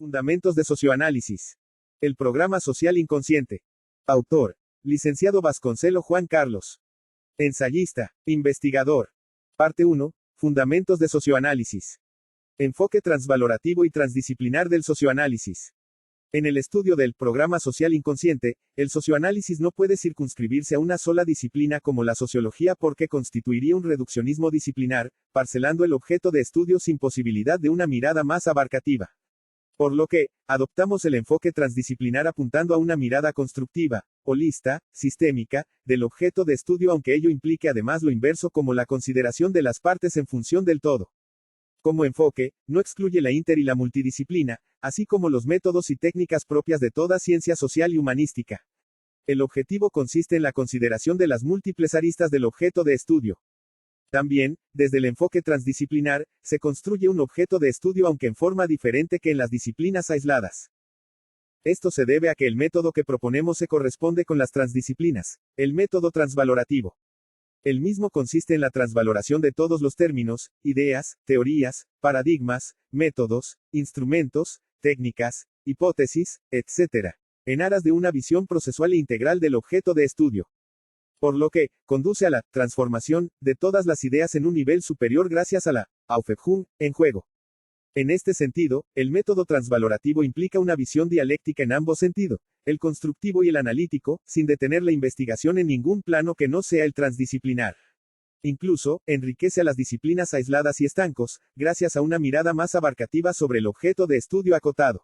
Fundamentos de Socioanálisis. El programa social inconsciente. Autor: licenciado Vasconcelo Juan Carlos. Ensayista, investigador. Parte 1. Fundamentos de Socioanálisis. Enfoque transvalorativo y transdisciplinar del socioanálisis. En el estudio del programa social inconsciente, el socioanálisis no puede circunscribirse a una sola disciplina como la sociología porque constituiría un reduccionismo disciplinar, parcelando el objeto de estudio sin posibilidad de una mirada más abarcativa. Por lo que, adoptamos el enfoque transdisciplinar apuntando a una mirada constructiva, holista, sistémica, del objeto de estudio, aunque ello implique además lo inverso como la consideración de las partes en función del todo. Como enfoque, no excluye la inter y la multidisciplina, así como los métodos y técnicas propias de toda ciencia social y humanística. El objetivo consiste en la consideración de las múltiples aristas del objeto de estudio. También, desde el enfoque transdisciplinar, se construye un objeto de estudio aunque en forma diferente que en las disciplinas aisladas. Esto se debe a que el método que proponemos se corresponde con las transdisciplinas, el método transvalorativo. El mismo consiste en la transvaloración de todos los términos, ideas, teorías, paradigmas, métodos, instrumentos, técnicas, hipótesis, etc., en aras de una visión procesual e integral del objeto de estudio. Por lo que, conduce a la transformación de todas las ideas en un nivel superior gracias a la Aufhebung en juego. En este sentido, el método transvalorativo implica una visión dialéctica en ambos sentidos, el constructivo y el analítico, sin detener la investigación en ningún plano que no sea el transdisciplinar. Incluso, enriquece a las disciplinas aisladas y estancos, gracias a una mirada más abarcativa sobre el objeto de estudio acotado.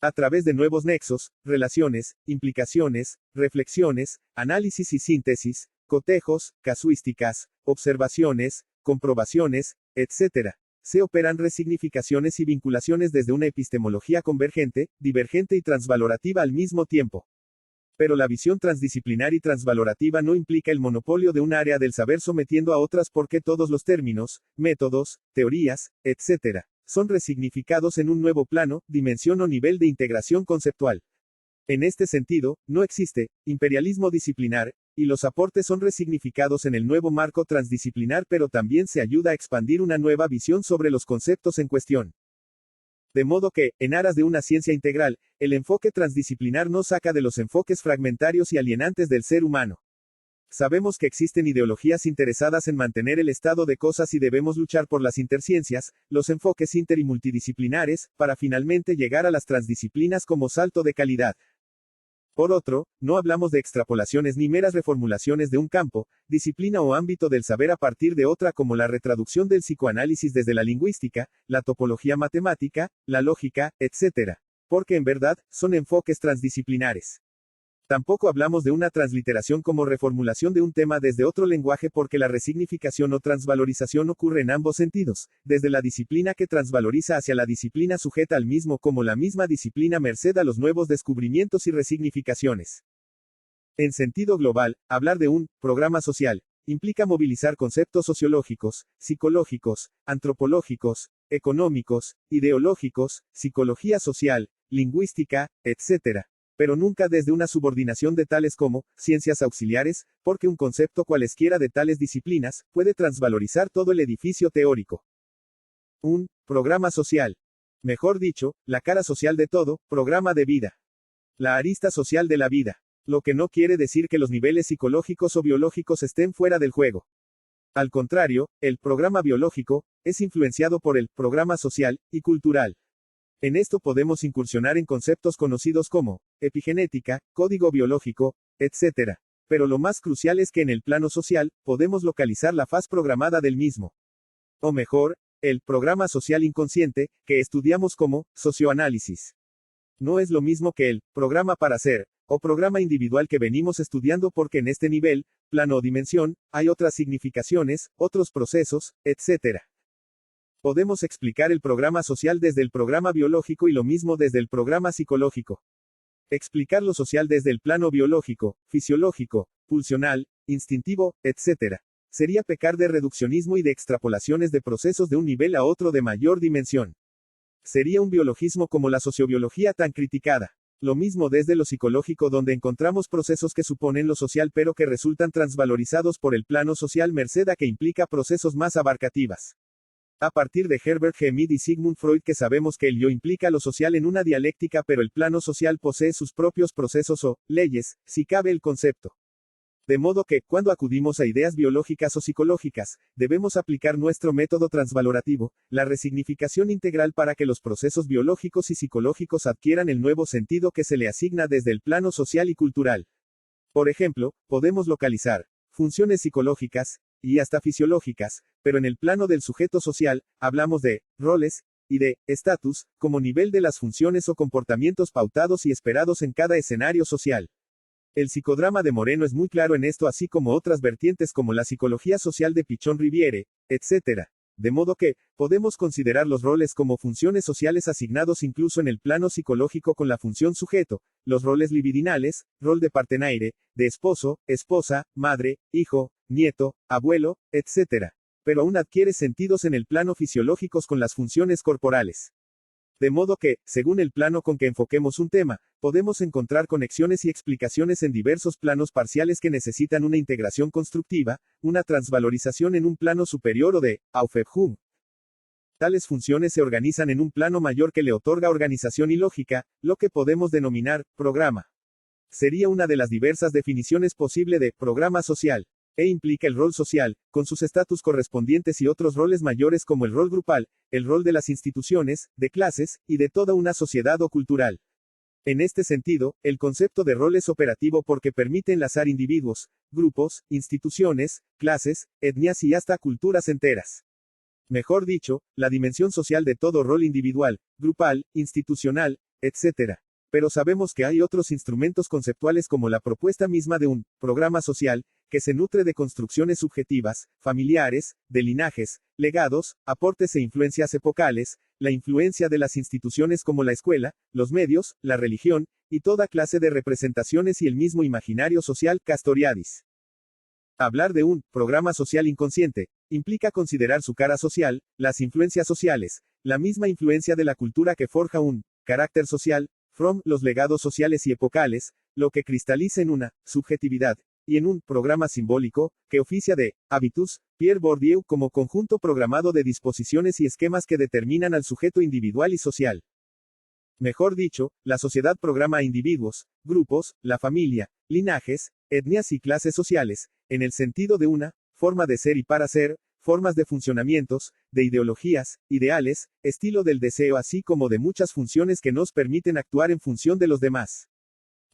A través de nuevos nexos, relaciones, implicaciones, reflexiones, análisis y síntesis, cotejos, casuísticas, observaciones, comprobaciones, etc., se operan resignificaciones y vinculaciones desde una epistemología convergente, divergente y transvalorativa al mismo tiempo. Pero la visión transdisciplinar y transvalorativa no implica el monopolio de un área del saber sometiendo a otras porque todos los términos, métodos, teorías, etc., son resignificados en un nuevo plano, dimensión o nivel de integración conceptual. En este sentido, no existe imperialismo disciplinar, y los aportes son resignificados en el nuevo marco transdisciplinar, pero también se ayuda a expandir una nueva visión sobre los conceptos en cuestión. De modo que, en aras de una ciencia integral, el enfoque transdisciplinar no saca de los enfoques fragmentarios y alienantes del ser humano. Sabemos que existen ideologías interesadas en mantener el estado de cosas y debemos luchar por las interciencias, los enfoques inter y multidisciplinares, para finalmente llegar a las transdisciplinas como salto de calidad. Por otro, no hablamos de extrapolaciones ni meras reformulaciones de un campo, disciplina o ámbito del saber a partir de otra como la retraducción del psicoanálisis desde la lingüística, la topología matemática, la lógica, etc. Porque en verdad, son enfoques transdisciplinares. Tampoco hablamos de una transliteración como reformulación de un tema desde otro lenguaje porque la resignificación o transvalorización ocurre en ambos sentidos, desde la disciplina que transvaloriza hacia la disciplina sujeta al mismo como la misma disciplina merced a los nuevos descubrimientos y resignificaciones. En sentido global, hablar de un programa social implica movilizar conceptos sociológicos, psicológicos, antropológicos, económicos, ideológicos, psicología social, lingüística, etc., pero nunca desde una subordinación de tales como ciencias auxiliares, porque un concepto cualesquiera de tales disciplinas puede transvalorizar todo el edificio teórico. Un programa social. Mejor dicho, la cara social de todo programa de vida. La arista social de la vida. Lo que no quiere decir que los niveles psicológicos o biológicos estén fuera del juego. Al contrario, el programa biológico es influenciado por el programa social y cultural. En esto podemos incursionar en conceptos conocidos como epigenética, código biológico, etc. Pero lo más crucial es que en el plano social, podemos localizar la faz programada del mismo. O mejor, el programa social inconsciente, que estudiamos como socioanálisis. No es lo mismo que el programa para ser, o programa individual que venimos estudiando porque en este nivel, plano o dimensión, hay otras significaciones, otros procesos, etc. Podemos explicar el programa social desde el programa biológico y lo mismo desde el programa psicológico. Explicar lo social desde el plano biológico, fisiológico, pulsional, instintivo, etc. sería pecar de reduccionismo y de extrapolaciones de procesos de un nivel a otro de mayor dimensión. Sería un biologismo como la sociobiología tan criticada. Lo mismo desde lo psicológico donde encontramos procesos que suponen lo social pero que resultan transvalorizados por el plano social merced a que implica procesos más abarcativas. A partir de Herbert G. Mead y Sigmund Freud que sabemos que el yo implica lo social en una dialéctica pero el plano social posee sus propios procesos o leyes, si cabe el concepto. De modo que, cuando acudimos a ideas biológicas o psicológicas, debemos aplicar nuestro método transvalorativo, la resignificación integral para que los procesos biológicos y psicológicos adquieran el nuevo sentido que se le asigna desde el plano social y cultural. Por ejemplo, podemos localizar funciones psicológicas, y hasta fisiológicas, pero en el plano del sujeto social, hablamos de roles, y de estatus, como nivel de las funciones o comportamientos pautados y esperados en cada escenario social. El psicodrama de Moreno es muy claro en esto así como otras vertientes como la psicología social de Pichon Riviere, etc. De modo que, podemos considerar los roles como funciones sociales asignados incluso en el plano psicológico con la función sujeto, los roles libidinales, rol de partenaire, de esposo, esposa, madre, hijo, nieto, abuelo, etc. Pero aún adquiere sentidos en el plano fisiológicos con las funciones corporales. De modo que, según el plano con que enfoquemos un tema, podemos encontrar conexiones y explicaciones en diversos planos parciales que necesitan una integración constructiva, una transvalorización en un plano superior o de Aufhebung. Tales funciones se organizan en un plano mayor que le otorga organización y lógica, lo que podemos denominar programa. Sería una de las diversas definiciones posible de programa social. Implica el rol social, con sus estatus correspondientes y otros roles mayores como el rol grupal, el rol de las instituciones, de clases, y de toda una sociedad o cultural. En este sentido, el concepto de rol es operativo porque permite enlazar individuos, grupos, instituciones, clases, etnias y hasta culturas enteras. Mejor dicho, la dimensión social de todo rol individual, grupal, institucional, etc. Pero sabemos que hay otros instrumentos conceptuales como la propuesta misma de un programa social, que se nutre de construcciones subjetivas, familiares, de linajes, legados, aportes e influencias epocales, la influencia de las instituciones como la escuela, los medios, la religión, y toda clase de representaciones y el mismo imaginario social Castoriadis. Hablar de un programa social inconsciente implica considerar su cara social, las influencias sociales, la misma influencia de la cultura que forja un carácter social, los legados sociales y epocales, lo que cristaliza en una subjetividad, y en un programa simbólico, que oficia de habitus, Pierre Bourdieu como conjunto programado de disposiciones y esquemas que determinan al sujeto individual y social. Mejor dicho, la sociedad programa a individuos, grupos, la familia, linajes, etnias y clases sociales, en el sentido de una forma de ser y para ser, formas de funcionamientos, de ideologías, ideales, estilo del deseo así como de muchas funciones que nos permiten actuar en función de los demás.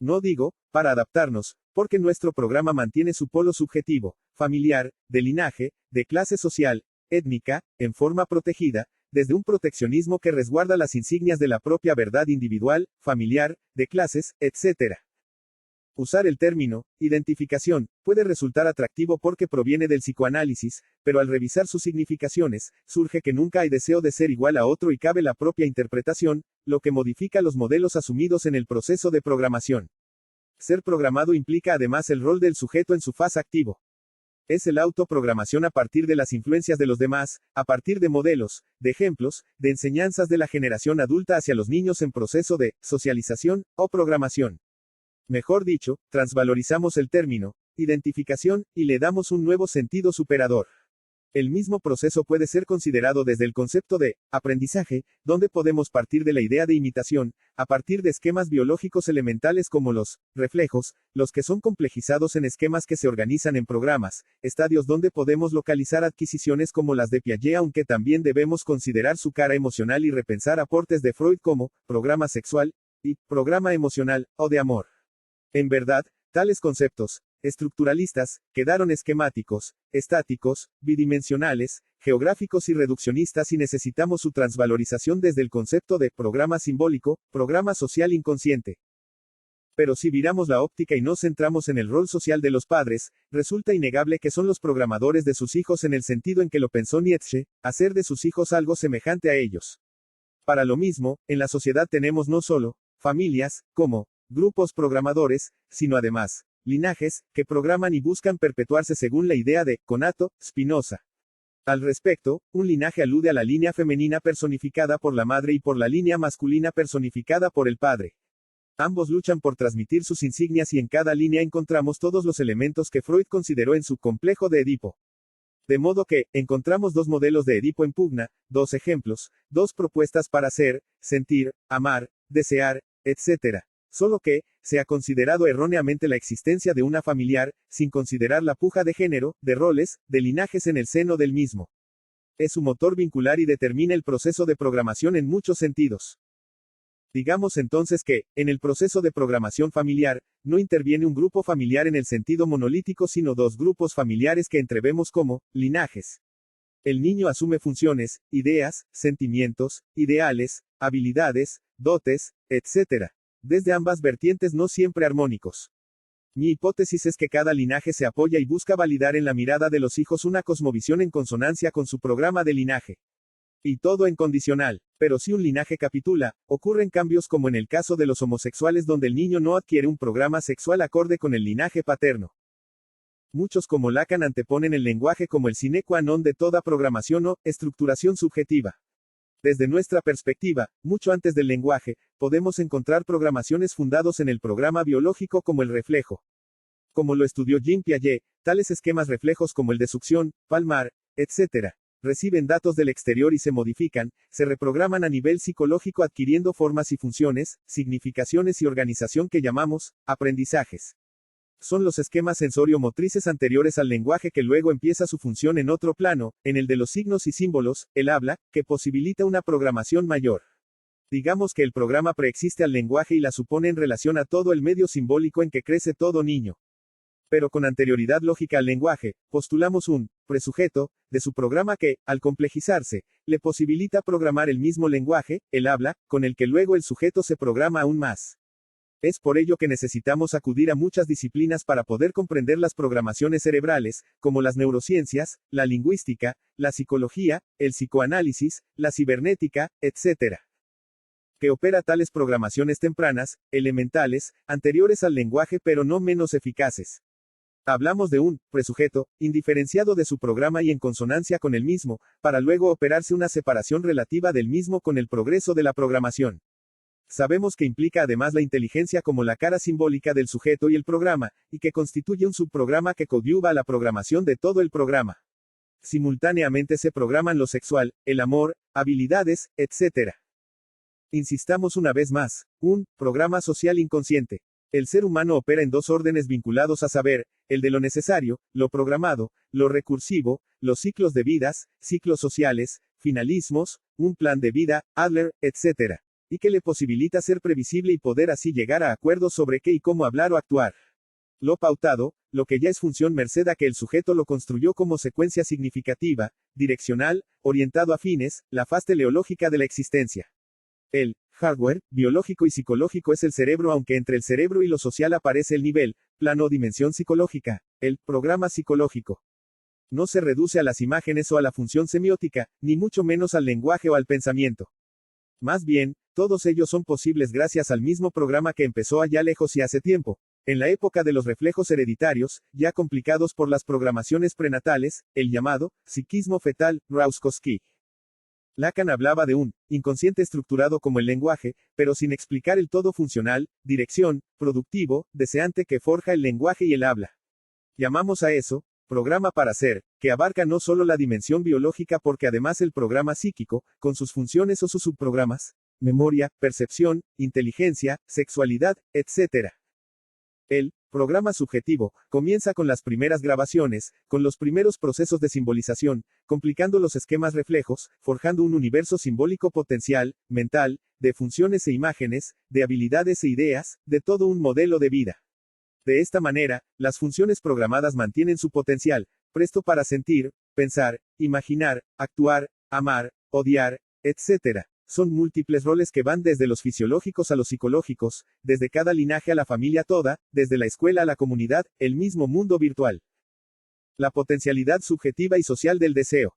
No digo, para adaptarnos, porque nuestro programa mantiene su polo subjetivo, familiar, de linaje, de clase social, étnica, en forma protegida, desde un proteccionismo que resguarda las insignias de la propia verdad individual, familiar, de clases, etc. Usar el término identificación puede resultar atractivo porque proviene del psicoanálisis, pero al revisar sus significaciones, surge que nunca hay deseo de ser igual a otro y cabe la propia interpretación, lo que modifica los modelos asumidos en el proceso de programación. Ser programado implica además el rol del sujeto en su faz activo. Es el autoprogramación a partir de las influencias de los demás, a partir de modelos, de ejemplos, de enseñanzas de la generación adulta hacia los niños en proceso de socialización o programación. Mejor dicho, transvalorizamos el término identificación y le damos un nuevo sentido superador. El mismo proceso puede ser considerado desde el concepto de aprendizaje, donde podemos partir de la idea de imitación, a partir de esquemas biológicos elementales como los reflejos, los que son complejizados en esquemas que se organizan en programas, estadios donde podemos localizar adquisiciones como las de Piaget, aunque también debemos considerar su cara emocional y repensar aportes de Freud como programa sexual y programa emocional o de amor. En verdad, tales conceptos estructuralistas quedaron esquemáticos, estáticos, bidimensionales, geográficos y reduccionistas y necesitamos su transvalorización desde el concepto de programa simbólico, programa social inconsciente. Pero si viramos la óptica y nos centramos en el rol social de los padres, resulta innegable que son los programadores de sus hijos en el sentido en que lo pensó Nietzsche, hacer de sus hijos algo semejante a ellos. Para lo mismo, en la sociedad tenemos no solo familias, como grupos programadores, sino además linajes, que programan y buscan perpetuarse según la idea de conato, Spinoza. Al respecto, un linaje alude a la línea femenina personificada por la madre y por la línea masculina personificada por el padre. Ambos luchan por transmitir sus insignias y en cada línea encontramos todos los elementos que Freud consideró en su complejo de Edipo. De modo que, encontramos dos modelos de Edipo en pugna, dos ejemplos, dos propuestas para ser, sentir, amar, desear, etc. Solo que, se ha considerado erróneamente la existencia de una familiar, sin considerar la puja de género, de roles, de linajes en el seno del mismo. Es su motor vincular y determina el proceso de programación en muchos sentidos. Digamos entonces que, en el proceso de programación familiar, no interviene un grupo familiar en el sentido monolítico sino dos grupos familiares que entrevemos como, linajes. El niño asume funciones, ideas, sentimientos, ideales, habilidades, dotes, etc. Desde ambas vertientes no siempre armónicos. Mi hipótesis es que cada linaje se apoya y busca validar en la mirada de los hijos una cosmovisión en consonancia con su programa de linaje. Y todo en condicional. Pero si un linaje capitula, ocurren cambios como en el caso de los homosexuales donde el niño no adquiere un programa sexual acorde con el linaje paterno. Muchos como Lacan anteponen el lenguaje como el sine qua non de toda programación o estructuración subjetiva. Desde nuestra perspectiva, mucho antes del lenguaje, podemos encontrar programaciones fundados en el programa biológico como el reflejo. Como lo estudió Jean Piaget, tales esquemas reflejos como el de succión, palmar, etc. reciben datos del exterior y se modifican, se reprograman a nivel psicológico adquiriendo formas y funciones, significaciones y organización que llamamos aprendizajes. Son los esquemas sensorio-motrices anteriores al lenguaje que luego empieza su función en otro plano, en el de los signos y símbolos, el habla, que posibilita una programación mayor. Digamos que el programa preexiste al lenguaje y la supone en relación a todo el medio simbólico en que crece todo niño. Pero con anterioridad lógica al lenguaje, postulamos un presujeto de su programa que, al complejizarse, le posibilita programar el mismo lenguaje, el habla, con el que luego el sujeto se programa aún más. Es por ello que necesitamos acudir a muchas disciplinas para poder comprender las programaciones cerebrales, como las neurociencias, la lingüística, la psicología, el psicoanálisis, la cibernética, etc. Que opera tales programaciones tempranas, elementales, anteriores al lenguaje pero no menos eficaces. Hablamos de un presujeto, indiferenciado de su programa y en consonancia con el mismo, para luego operarse una separación relativa del mismo con el progreso de la programación. Sabemos que implica además la inteligencia como la cara simbólica del sujeto y el programa, y que constituye un subprograma que coadyuva a la programación de todo el programa. Simultáneamente se programan lo sexual, el amor, habilidades, etc. Insistamos una vez más, un programa social inconsciente. El ser humano opera en dos órdenes vinculados a saber, el de lo necesario, lo programado, lo recursivo, los ciclos de vidas, ciclos sociales, finalismos, un plan de vida, Adler, etc. Y que le posibilita ser previsible y poder así llegar a acuerdos sobre qué y cómo hablar o actuar. Lo pautado, lo que ya es función merced a que el sujeto lo construyó como secuencia significativa, direccional, orientado a fines, la faz teleológica de la existencia. El hardware, biológico y psicológico es el cerebro, aunque entre el cerebro y lo social aparece el nivel, plano o dimensión psicológica, el programa psicológico. No se reduce a las imágenes o a la función semiótica, ni mucho menos al lenguaje o al pensamiento. Más bien, todos ellos son posibles gracias al mismo programa que empezó allá lejos y hace tiempo, en la época de los reflejos hereditarios, ya complicados por las programaciones prenatales, el llamado psiquismo fetal, Rauskowski. Lacan hablaba de un inconsciente estructurado como el lenguaje, pero sin explicar el todo funcional, dirección, productivo, deseante que forja el lenguaje y el habla. Llamamos a eso programa para ser, que abarca no solo la dimensión biológica porque además el programa psíquico, con sus funciones o sus subprogramas, memoria, percepción, inteligencia, sexualidad, etc. El programa subjetivo comienza con las primeras grabaciones, con los primeros procesos de simbolización, complicando los esquemas reflejos, forjando un universo simbólico potencial, mental, de funciones e imágenes, de habilidades e ideas, de todo un modelo de vida. De esta manera, las funciones programadas mantienen su potencial, presto para sentir, pensar, imaginar, actuar, amar, odiar, etc. Son múltiples roles que van desde los fisiológicos a los psicológicos, desde cada linaje a la familia toda, desde la escuela a la comunidad, el mismo mundo virtual. La potencialidad subjetiva y social del deseo.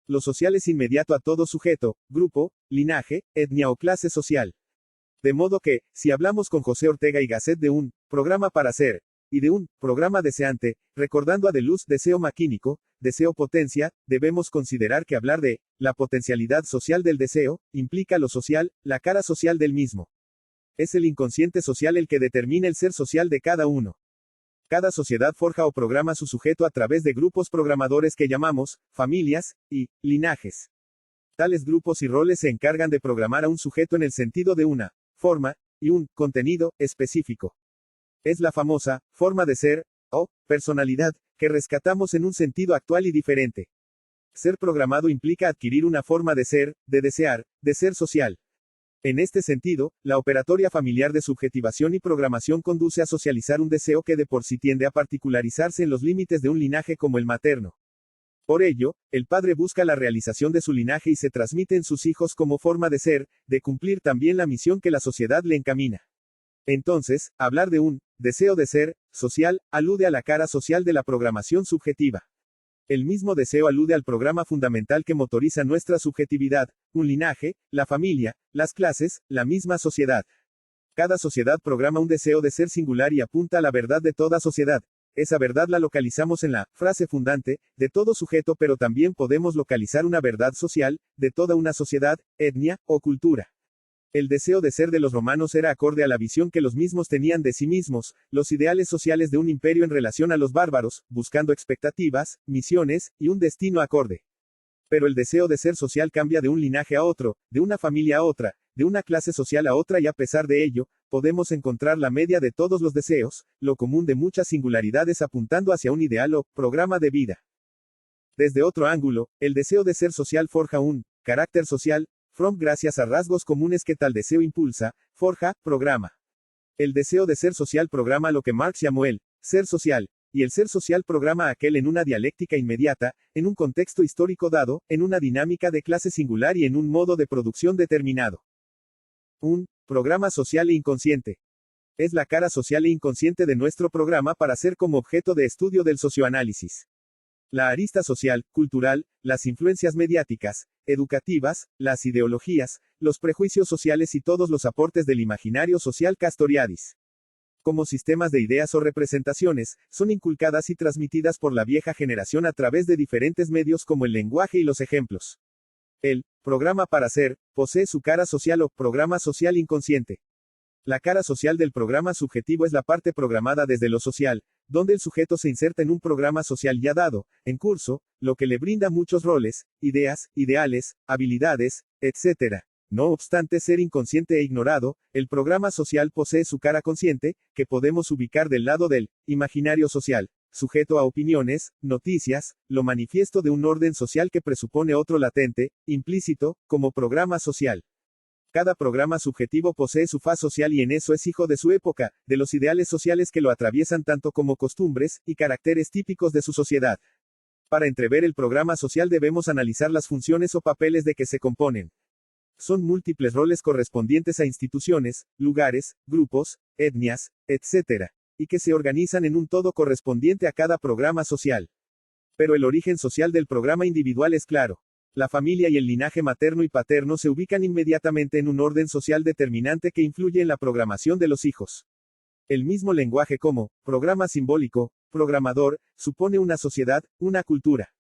Lo social es inmediato a todo sujeto, grupo, linaje, etnia o clase social. De modo que, si hablamos con José Ortega y Gasset de un programa para ser, y de un programa deseante, recordando a Deleuze deseo maquínico, deseo potencia, debemos considerar que hablar de la potencialidad social del deseo implica lo social, la cara social del mismo. Es el inconsciente social el que determina el ser social de cada uno. Cada sociedad forja o programa su sujeto a través de grupos programadores que llamamos familias y linajes. Tales grupos y roles se encargan de programar a un sujeto en el sentido de una forma y un contenido específico. Es la famosa forma de ser o personalidad que rescatamos en un sentido actual y diferente. Ser programado implica adquirir una forma de ser, de desear, de ser social. En este sentido, la operatoria familiar de subjetivación y programación conduce a socializar un deseo que de por sí tiende a particularizarse en los límites de un linaje como el materno. Por ello, el padre busca la realización de su linaje y se transmite en sus hijos como forma de ser, de cumplir también la misión que la sociedad le encamina. Entonces, hablar de un deseo de ser social alude a la cara social de la programación subjetiva. El mismo deseo alude al programa fundamental que motoriza nuestra subjetividad, un linaje, la familia, las clases, la misma sociedad. Cada sociedad programa un deseo de ser singular y apunta a la verdad de toda sociedad. Esa verdad la localizamos en la frase fundante, de todo sujeto, pero también podemos localizar una verdad social, de toda una sociedad, etnia, o cultura. El deseo de ser de los romanos era acorde a la visión que los mismos tenían de sí mismos, los ideales sociales de un imperio en relación a los bárbaros, buscando expectativas, misiones, y un destino acorde. Pero el deseo de ser social cambia de un linaje a otro, de una familia a otra, de una clase social a otra y a pesar de ello, podemos encontrar la media de todos los deseos, lo común de muchas singularidades apuntando hacia un ideal o programa de vida. Desde otro ángulo, el deseo de ser social forja un carácter social, gracias a rasgos comunes que tal deseo impulsa, forja, programa. El deseo de ser social programa lo que Marx llamó el ser social, y el ser social programa aquel en una dialéctica inmediata, en un contexto histórico dado, en una dinámica de clase singular y en un modo de producción determinado. Un programa social e inconsciente. Es la cara social e inconsciente de nuestro programa para ser como objeto de estudio del socioanálisis. La arista social, cultural, las influencias mediáticas, educativas, las ideologías, los prejuicios sociales y todos los aportes del imaginario social Castoriadis. Como sistemas de ideas o representaciones, son inculcadas y transmitidas por la vieja generación a través de diferentes medios como el lenguaje y los ejemplos. El programa para ser posee su cara social o programa social inconsciente. La cara social del programa subjetivo es la parte programada desde lo social, donde el sujeto se inserta en un programa social ya dado, en curso, lo que le brinda muchos roles, ideas, ideales, habilidades, etc. No obstante ser inconsciente e ignorado, el programa social posee su cara consciente, que podemos ubicar del lado del imaginario social, sujeto a opiniones, noticias, lo manifiesto de un orden social que presupone otro latente, implícito, como programa social. Cada programa subjetivo posee su faz social y en eso es hijo de su época, de los ideales sociales que lo atraviesan tanto como costumbres y caracteres típicos de su sociedad. Para entrever el programa social debemos analizar las funciones o papeles de que se componen. Son múltiples roles correspondientes a instituciones, lugares, grupos, etnias, etc., y que se organizan en un todo correspondiente a cada programa social. Pero el origen social del programa individual es claro. La familia y el linaje materno y paterno se ubican inmediatamente en un orden social determinante que influye en la programación de los hijos. El mismo lenguaje como programa simbólico, programador, supone una sociedad, una cultura.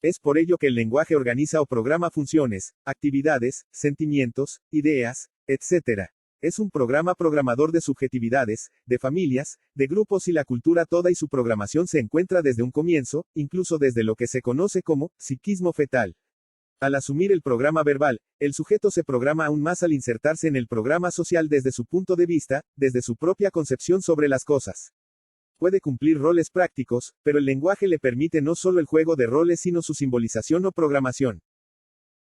Es por ello que el lenguaje organiza o programa funciones, actividades, sentimientos, ideas, etc. Es un programa programador de subjetividades, de familias, de grupos y la cultura toda y su programación se encuentra desde un comienzo, incluso desde lo que se conoce como psiquismo fetal. Al asumir el programa verbal, el sujeto se programa aún más al insertarse en el programa social desde su punto de vista, desde su propia concepción sobre las cosas. Puede cumplir roles prácticos, pero el lenguaje le permite no solo el juego de roles sino su simbolización o programación.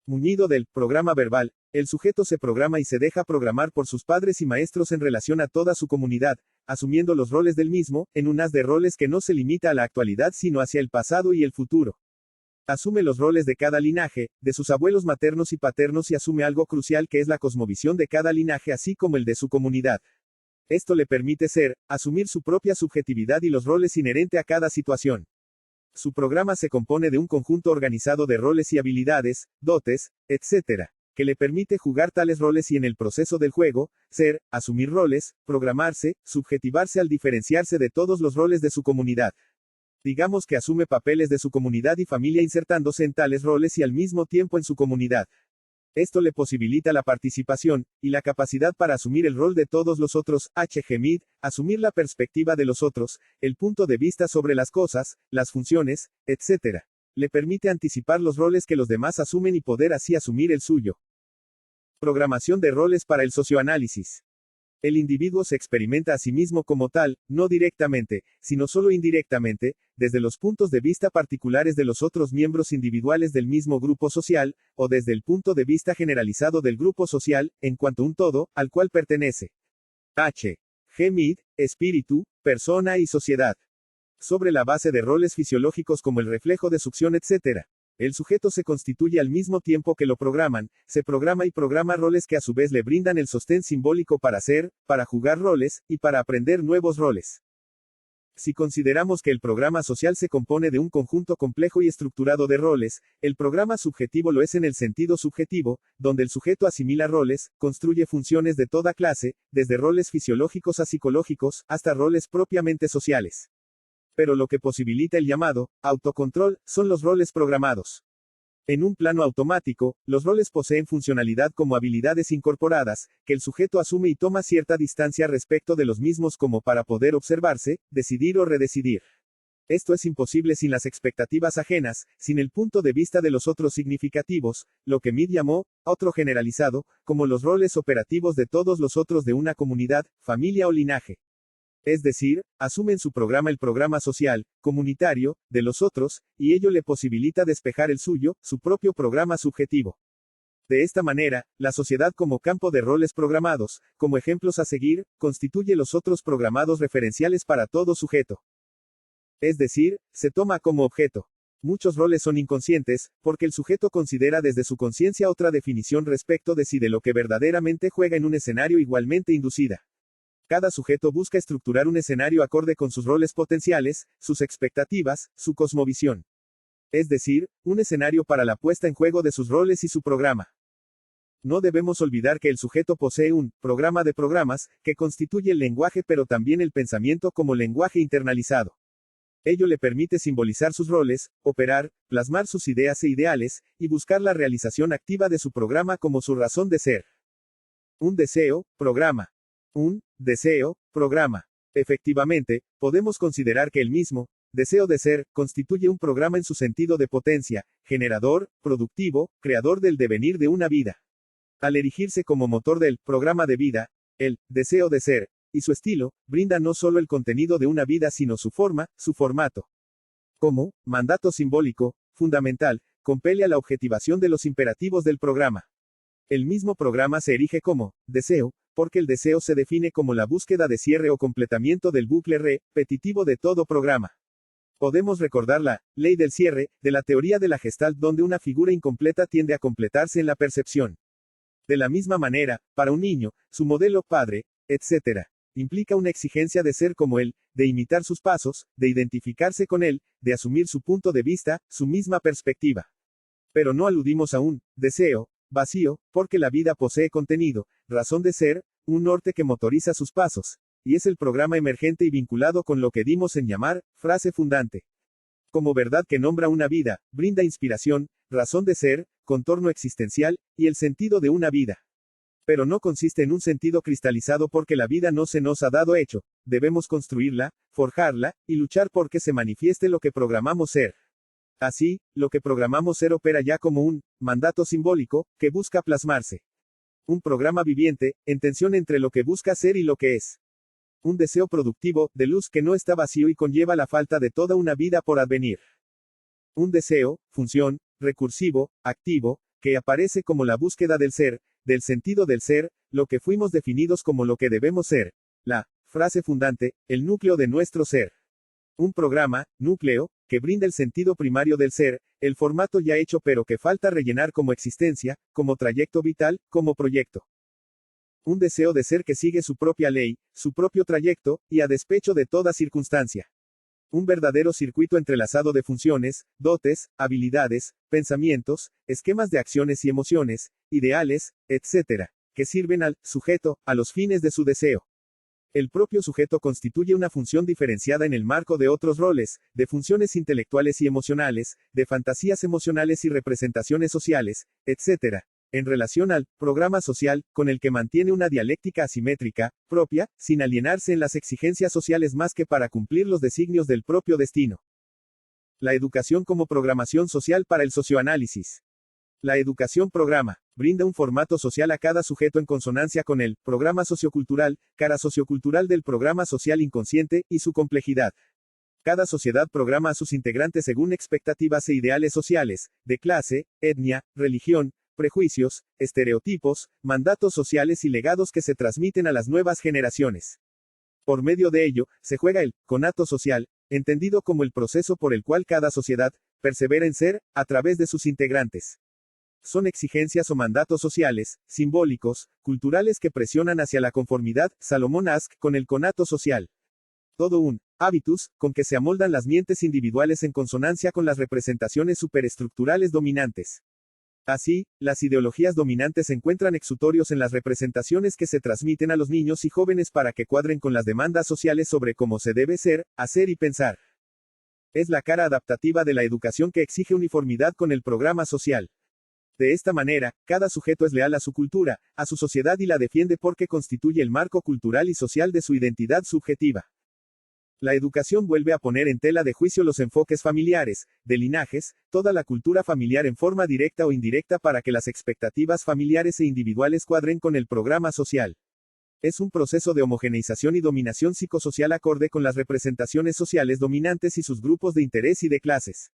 Muñido del programa verbal, el sujeto se programa y se deja programar por sus padres y maestros en relación a toda su comunidad, asumiendo los roles del mismo, en un haz de roles que no se limita a la actualidad sino hacia el pasado y el futuro. Asume los roles de cada linaje, de sus abuelos maternos y paternos y asume algo crucial que es la cosmovisión de cada linaje así como el de su comunidad. Esto le permite ser, asumir su propia subjetividad y los roles inherente a cada situación. Su programa se compone de un conjunto organizado de roles y habilidades, dotes, etc., que le permite jugar tales roles y en el proceso del juego, ser, asumir roles, programarse, subjetivarse al diferenciarse de todos los roles de su comunidad. Digamos que asume papeles de su comunidad y familia insertándose en tales roles y al mismo tiempo en su comunidad. Esto le posibilita la participación, y la capacidad para asumir el rol de todos los otros, H.G. asumir la perspectiva de los otros, el punto de vista sobre las cosas, las funciones, etc. Le permite anticipar los roles que los demás asumen y poder así asumir el suyo. Programación de roles para el socioanálisis. El individuo se experimenta a sí mismo como tal, no directamente, sino solo indirectamente, desde los puntos de vista particulares de los otros miembros individuales del mismo grupo social, o desde el punto de vista generalizado del grupo social, en cuanto un todo, al cual pertenece. H. G. Espíritu, persona y sociedad. Sobre la base de roles fisiológicos como el reflejo de succión, etc. El sujeto se constituye al mismo tiempo que lo programan, se programa y programa roles que a su vez le brindan el sostén simbólico para ser, para jugar roles, y para aprender nuevos roles. Si consideramos que el programa social se compone de un conjunto complejo y estructurado de roles, el programa subjetivo lo es en el sentido subjetivo, donde el sujeto asimila roles, construye funciones de toda clase, desde roles fisiológicos a psicológicos, hasta roles propiamente sociales. Pero lo que posibilita el llamado autocontrol son los roles programados. En un plano automático, los roles poseen funcionalidad como habilidades incorporadas, que el sujeto asume y toma cierta distancia respecto de los mismos como para poder observarse, decidir o redecidir. Esto es imposible sin las expectativas ajenas, sin el punto de vista de los otros significativos, lo que Mead llamó otro generalizado, como los roles operativos de todos los otros de una comunidad, familia o linaje. Es decir, asume en su programa el programa social, comunitario, de los otros, y ello le posibilita despejar el suyo, su propio programa subjetivo. De esta manera, la sociedad como campo de roles programados, como ejemplos a seguir, constituye los otros programados referenciales para todo sujeto. Es decir, se toma como objeto. Muchos roles son inconscientes, porque el sujeto considera desde su conciencia otra definición respecto de sí de lo que verdaderamente juega en un escenario igualmente inducida. Cada sujeto busca estructurar un escenario acorde con sus roles potenciales, sus expectativas, su cosmovisión. Es decir, un escenario para la puesta en juego de sus roles y su programa. No debemos olvidar que el sujeto posee un programa de programas, que constituye el lenguaje pero también el pensamiento como lenguaje internalizado. Ello le permite simbolizar sus roles, operar, plasmar sus ideas e ideales, y buscar la realización activa de su programa como su razón de ser. Un deseo, programa. Un deseo, programa. Efectivamente, podemos considerar que el mismo deseo de ser constituye un programa en su sentido de potencia, generador, productivo, creador del devenir de una vida. Al erigirse como motor del programa de vida, el deseo de ser y su estilo brinda no solo el contenido de una vida sino su forma, su formato. Como mandato simbólico, fundamental, compele a la objetivación de los imperativos del programa. El mismo programa se erige como deseo, porque el deseo se define como la búsqueda de cierre o completamiento del bucle repetitivo de todo programa. Podemos recordar la ley del cierre, de la teoría de la Gestalt donde una figura incompleta tiende a completarse en la percepción. De la misma manera, para un niño, su modelo padre, etc., implica una exigencia de ser como él, de imitar sus pasos, de identificarse con él, de asumir su punto de vista, su misma perspectiva. Pero no aludimos a un deseo vacío, porque la vida posee contenido, razón de ser, un norte que motoriza sus pasos, y es el programa emergente y vinculado con lo que dimos en llamar frase fundante. Como verdad que nombra una vida, brinda inspiración, razón de ser, contorno existencial, y el sentido de una vida. Pero no consiste en un sentido cristalizado porque la vida no se nos ha dado hecho, debemos construirla, forjarla, y luchar porque se manifieste lo que programamos ser. Así, lo que programamos ser opera ya como un mandato simbólico, que busca plasmarse. Un programa viviente, en tensión entre lo que busca ser y lo que es. Un deseo productivo, de luz que no está vacío y conlleva la falta de toda una vida por advenir. Un deseo, función, recursivo, activo, que aparece como la búsqueda del ser, del sentido del ser, lo que fuimos definidos como lo que debemos ser. La frase fundante, el núcleo de nuestro ser. Un programa, núcleo, que brinda el sentido primario del ser, el formato ya hecho pero que falta rellenar como existencia, como trayecto vital, como proyecto. Un deseo de ser que sigue su propia ley, su propio trayecto, y a despecho de toda circunstancia. Un verdadero circuito entrelazado de funciones, dotes, habilidades, pensamientos, esquemas de acciones y emociones, ideales, etc., que sirven al sujeto, a los fines de su deseo. El propio sujeto constituye una función diferenciada en el marco de otros roles, de funciones intelectuales y emocionales, de fantasías emocionales y representaciones sociales, etc., en relación al programa social, con el que mantiene una dialéctica asimétrica, propia, sin alienarse en las exigencias sociales más que para cumplir los designios del propio destino. La educación como programación social para el socioanálisis. La educación programa brinda un formato social a cada sujeto en consonancia con el programa sociocultural, cara sociocultural del programa social inconsciente, y su complejidad. Cada sociedad programa a sus integrantes según expectativas e ideales sociales, de clase, etnia, religión, prejuicios, estereotipos, mandatos sociales y legados que se transmiten a las nuevas generaciones. Por medio de ello, se juega el conato social, entendido como el proceso por el cual cada sociedad persevera en ser, a través de sus integrantes. Son exigencias o mandatos sociales, simbólicos, culturales que presionan hacia la conformidad, Salomón Asch, con el conato social. Todo un hábitus, con que se amoldan las mientes individuales en consonancia con las representaciones superestructurales dominantes. Así, las ideologías dominantes encuentran exutorios en las representaciones que se transmiten a los niños y jóvenes para que cuadren con las demandas sociales sobre cómo se debe ser, hacer y pensar. Es la cara adaptativa de la educación que exige uniformidad con el programa social. De esta manera, cada sujeto es leal a su cultura, a su sociedad y la defiende porque constituye el marco cultural y social de su identidad subjetiva. La educación vuelve a poner en tela de juicio los enfoques familiares, de linajes, toda la cultura familiar en forma directa o indirecta para que las expectativas familiares e individuales cuadren con el programa social. Es un proceso de homogeneización y dominación psicosocial acorde con las representaciones sociales dominantes y sus grupos de interés y de clases.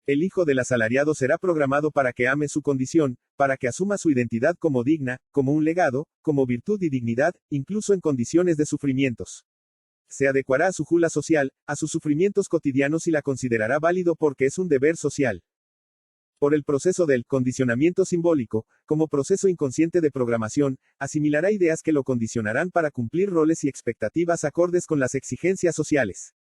El hijo del asalariado será programado para que ame su condición, para que asuma su identidad como digna, como un legado, como virtud y dignidad, incluso en condiciones de sufrimientos. Se adecuará a su jula social, a sus sufrimientos cotidianos y la considerará válido porque es un deber social. Por el proceso del condicionamiento simbólico, como proceso inconsciente de programación, asimilará ideas que lo condicionarán para cumplir roles y expectativas acordes con las exigencias sociales.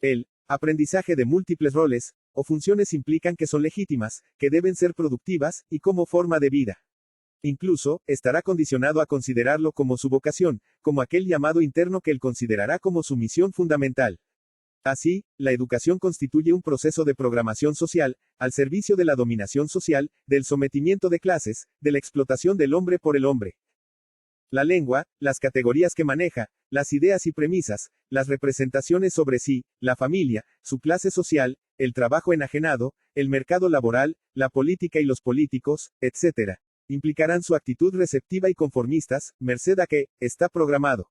El aprendizaje de múltiples roles o funciones implican que son legítimas, que deben ser productivas, y como forma de vida. Incluso, estará condicionado a considerarlo como su vocación, como aquel llamado interno que él considerará como su misión fundamental. Así, la educación constituye un proceso de programación social, al servicio de la dominación social, del sometimiento de clases, de la explotación del hombre por el hombre. La lengua, las categorías que maneja, las ideas y premisas, las representaciones sobre sí, la familia, su clase social, el trabajo enajenado, el mercado laboral, la política y los políticos, etc., implicarán su actitud receptiva y conformistas, merced a que, está programado.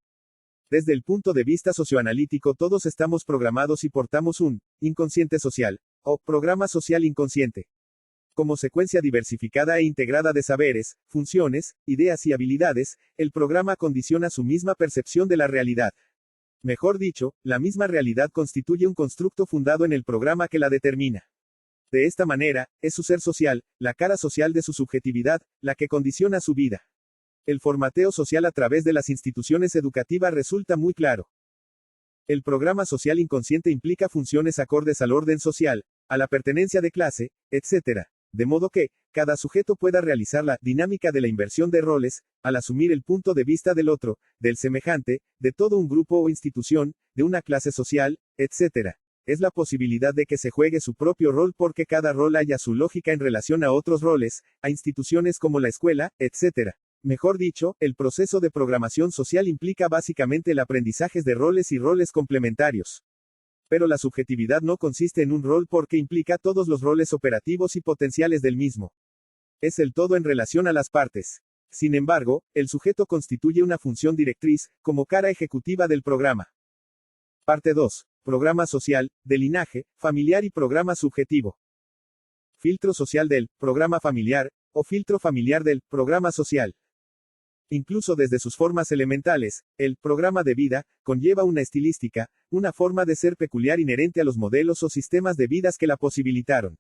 Desde el punto de vista socioanalítico todos estamos programados y portamos un inconsciente social, o programa social inconsciente. Como secuencia diversificada e integrada de saberes, funciones, ideas y habilidades, el programa condiciona su misma percepción de la realidad. Mejor dicho, la misma realidad constituye un constructo fundado en el programa que la determina. De esta manera, es su ser social, la cara social de su subjetividad, la que condiciona su vida. El formateo social a través de las instituciones educativas resulta muy claro. El programa social inconsciente implica funciones acordes al orden social, a la pertenencia de clase, etc., de modo que, cada sujeto pueda realizar la dinámica de la inversión de roles, al asumir el punto de vista del otro, del semejante, de todo un grupo o institución, de una clase social, etc. Es la posibilidad de que se juegue su propio rol porque cada rol haya su lógica en relación a otros roles, a instituciones como la escuela, etc. Mejor dicho, el proceso de programación social implica básicamente el aprendizaje de roles y roles complementarios. Pero la subjetividad no consiste en un rol porque implica todos los roles operativos y potenciales del mismo. Es el todo en relación a las partes. Sin embargo, el sujeto constituye una función directriz, como cara ejecutiva del programa. Parte 2. Programa social, de linaje, familiar y programa subjetivo. Filtro social del programa familiar, o filtro familiar del programa social. Incluso desde sus formas elementales, el programa de vida conlleva una estilística, una forma de ser peculiar inherente a los modelos o sistemas de vidas que la posibilitaron.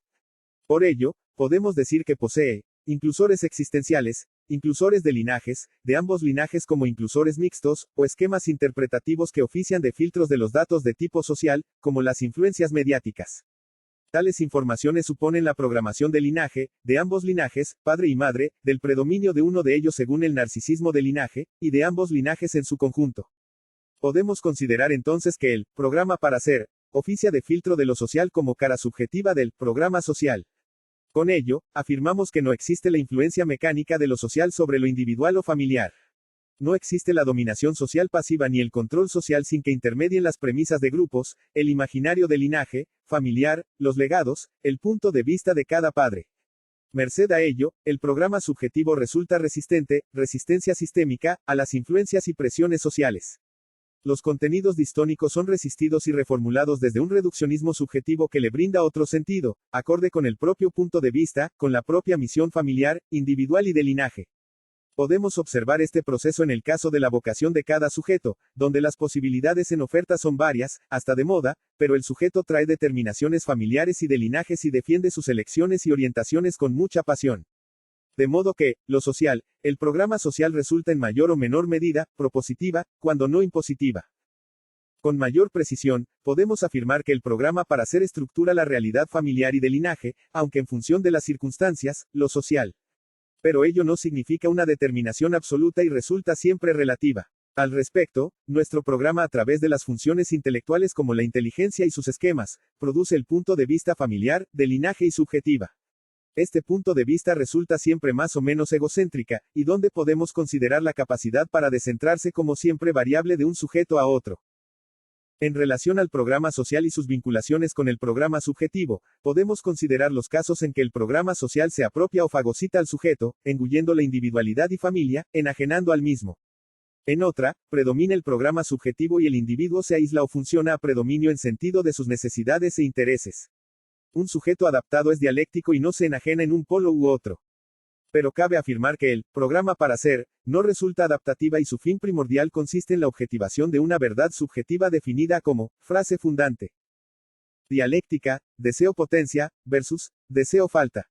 Por ello, podemos decir que posee inclusores existenciales, inclusores de linajes, de ambos linajes como inclusores mixtos, o esquemas interpretativos que ofician de filtros de los datos de tipo social, como las influencias mediáticas. Tales informaciones suponen la programación del linaje, de ambos linajes, padre y madre, del predominio de uno de ellos según el narcisismo del linaje, y de ambos linajes en su conjunto. Podemos considerar entonces que el programa para ser oficia de filtro de lo social como cara subjetiva del programa social. Con ello, afirmamos que no existe la influencia mecánica de lo social sobre lo individual o familiar. No existe la dominación social pasiva ni el control social sin que intermedien las premisas de grupos, el imaginario del linaje familiar, los legados, el punto de vista de cada padre. Merced a ello, el programa subjetivo resulta resistente, resistencia sistémica, a las influencias y presiones sociales. Los contenidos distónicos son resistidos y reformulados desde un reduccionismo subjetivo que le brinda otro sentido, acorde con el propio punto de vista, con la propia misión familiar, individual y de linaje. Podemos observar este proceso en el caso de la vocación de cada sujeto, donde las posibilidades en oferta son varias, hasta de moda, pero el sujeto trae determinaciones familiares y de linajes y defiende sus elecciones y orientaciones con mucha pasión. De modo que, lo social, el programa social resulta en mayor o menor medida, propositiva, cuando no impositiva. Con mayor precisión, podemos afirmar que el programa para ser estructura la realidad familiar y de linaje, aunque en función de las circunstancias, lo social. Pero ello no significa una determinación absoluta y resulta siempre relativa. Al respecto, nuestro programa a través de las funciones intelectuales como la inteligencia y sus esquemas, produce el punto de vista familiar, de linaje y subjetiva. Este punto de vista resulta siempre más o menos egocéntrica, y donde podemos considerar la capacidad para descentrarse como siempre variable de un sujeto a otro. En relación al programa social y sus vinculaciones con el programa subjetivo, podemos considerar los casos en que el programa social se apropia o fagocita al sujeto, engullendo la individualidad y familia, enajenando al mismo. En otra, predomina el programa subjetivo y el individuo se aísla o funciona a predominio en sentido de sus necesidades e intereses. Un sujeto adaptado es dialéctico y no se enajena en un polo u otro. Pero cabe afirmar que el programa para ser no resulta adaptativa y su fin primordial consiste en la objetivación de una verdad subjetiva definida como frase fundante. Dialéctica, deseo-potencia, versus deseo-falta.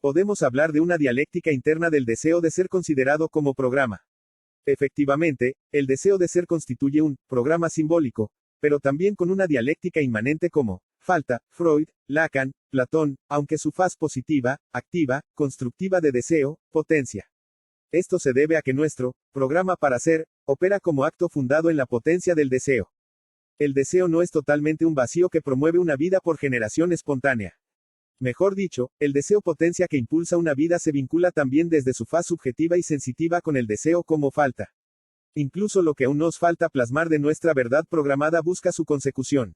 Podemos hablar de una dialéctica interna del deseo de ser considerado como programa. Efectivamente, el deseo de ser constituye un programa simbólico, pero también con una dialéctica inmanente como falta, Freud, Lacan, Platón, aunque su faz positiva, activa, constructiva de deseo, potencia. Esto se debe a que nuestro programa para ser opera como acto fundado en la potencia del deseo. El deseo no es totalmente un vacío que promueve una vida por generación espontánea. Mejor dicho, el deseo potencia que impulsa una vida se vincula también desde su faz subjetiva y sensitiva con el deseo como falta. Incluso lo que aún nos falta plasmar de nuestra verdad programada busca su consecución.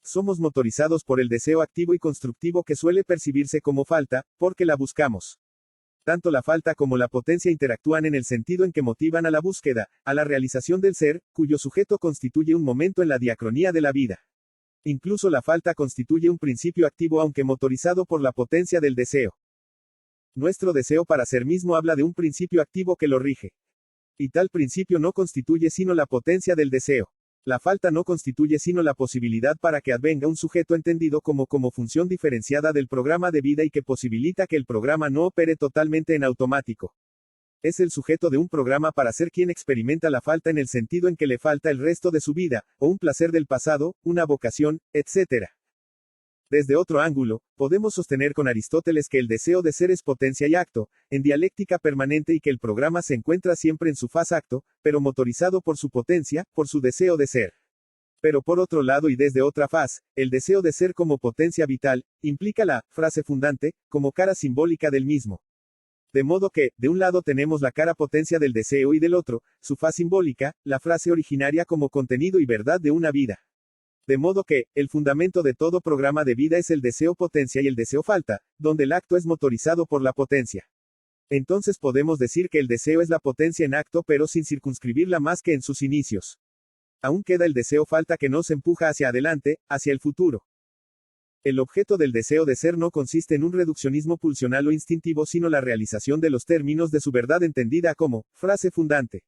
Somos motorizados por el deseo activo y constructivo que suele percibirse como falta, porque la buscamos. Tanto la falta como la potencia interactúan en el sentido en que motivan a la búsqueda, a la realización del ser, cuyo sujeto constituye un momento en la diacronía de la vida. Incluso la falta constituye un principio activo aunque motorizado por la potencia del deseo. Nuestro deseo para ser mismo habla de un principio activo que lo rige. Y tal principio no constituye sino la potencia del deseo. La falta no constituye sino la posibilidad para que advenga un sujeto entendido como función diferenciada del programa de vida y que posibilita que el programa no opere totalmente en automático. Es el sujeto de un programa para ser quien experimenta la falta en el sentido en que le falta el resto de su vida, o un placer del pasado, una vocación, etc. Desde otro ángulo, podemos sostener con Aristóteles que el deseo de ser es potencia y acto, en dialéctica permanente y que el programa se encuentra siempre en su faz acto, pero motorizado por su potencia, por su deseo de ser. Pero por otro lado y desde otra faz, el deseo de ser como potencia vital, implica la frase fundante, como cara simbólica del mismo. De modo que, de un lado tenemos la cara potencia del deseo y del otro, su faz simbólica, la frase originaria como contenido y verdad de una vida. De modo que, el fundamento de todo programa de vida es el deseo potencia y el deseo falta, donde el acto es motorizado por la potencia. Entonces podemos decir que el deseo es la potencia en acto pero sin circunscribirla más que en sus inicios. Aún queda el deseo falta que nos empuja hacia adelante, hacia el futuro. El objeto del deseo de ser no consiste en un reduccionismo pulsional o instintivo sino la realización de los términos de su verdad entendida como frase fundante.